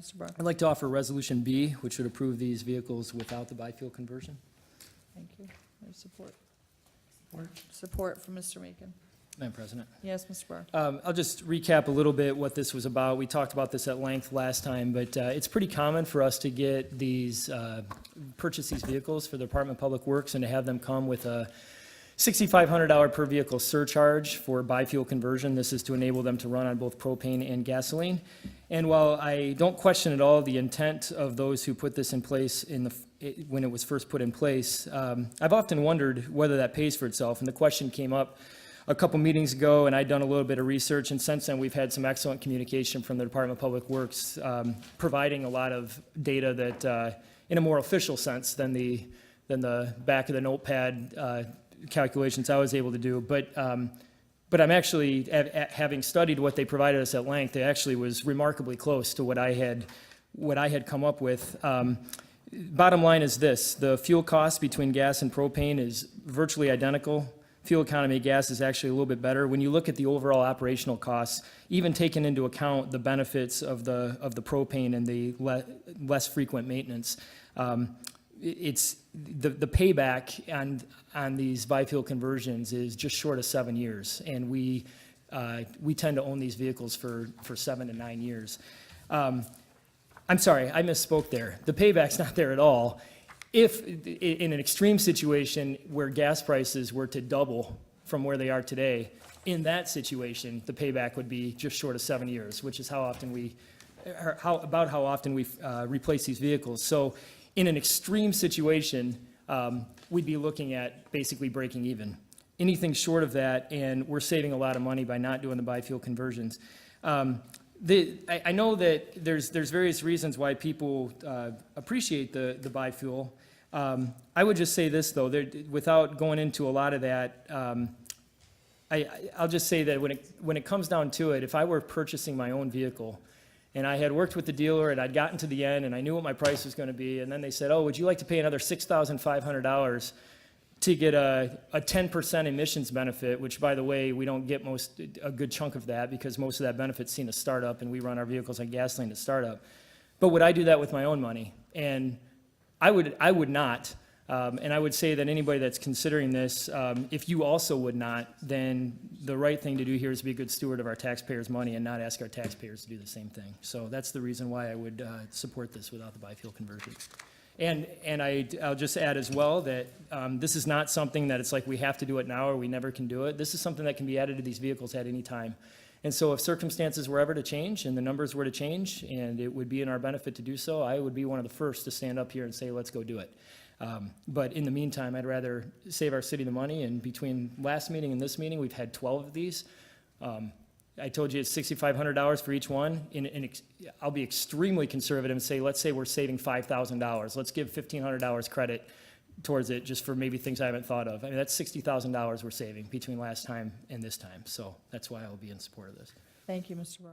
Mr. Bahr. I'd like to offer Resolution B, which would approve these vehicles without the biofuel conversion. Thank you. There's support. Support from Mr. Macon. Madam President. Yes, Mr. Bahr. I'll just recap a little bit what this was about. We talked about this at length last time, but it's pretty common for us to get these, purchase these vehicles for the Department of Public Works and to have them come with a $6,500 per vehicle surcharge for biofuel conversion. This is to enable them to run on both propane and gasoline. And while I don't question at all the intent of those who put this in place when it was first put in place, I've often wondered whether that pays for itself. And the question came up a couple meetings ago, and I'd done a little bit of research, and since then we've had some excellent communication from the Department of Public Works, providing a lot of data that, in a more official sense than the back of the notepad calculations I was able to do. But I'm actually, having studied what they provided us at length, it actually was remarkably close to what I had come up with. Bottom line is this: the fuel cost between gas and propane is virtually identical. Fuel economy of gas is actually a little bit better. When you look at the overall operational costs, even taking into account the benefits of the propane and the less frequent maintenance, it's the payback on these biofuel conversions is just short of 7 years, and we tend to own these vehicles for 7 to 9 years. I'm sorry, I misspoke there. The payback's not there at all. If in an extreme situation where gas prices were to double from where they are today, in that situation, the payback would be just short of 7 years, which is how often we replace these vehicles. So in an extreme situation, we'd be looking at basically breaking even. Anything short of that, and we're saving a lot of money by not doing the biofuel conversions. I know that there's various reasons why people appreciate the biofuel. I would just say this, though, without going into a lot of that, I'll just say that when it comes down to it, if I were purchasing my own vehicle and I had worked with the dealer and I'd gotten to the end and I knew what my price was going to be, and then they said, oh, would you like to pay another $6,500 to get a 10% emissions benefit, which, by the way, we don't get a good chunk of that because most of that benefit's seen as startup, and we run our vehicles on gasoline at startup. But would I do that with my own money? And I would not. And I would say that anybody that's considering this, if you also would not, then the right thing to do here is be a good steward of our taxpayers' money and not ask our taxpayers to do the same thing. So that's the reason why I would support this without the biofuel conversion. And I'll just add as well that this is not something that it's like we have to do it now or we never can do it. This is something that can be added to these vehicles at any time. And so if circumstances were ever to change and the numbers were to change and it would be in our benefit to do so, I would be one of the first to stand up here and say, let's go do it. But in the meantime, I'd rather save our city the money. And between last meeting and this meeting, we've had 12 of these. I told you it's $6,500 for each one. I'll be extremely conservative and say, let's say we're saving $5,000. Let's give $1,500 credit towards it just for maybe things I haven't thought of. I mean, that's $60,000 we're saving between last time and this time. So that's why I'll be in support of this. Thank you, Mr. Bahr.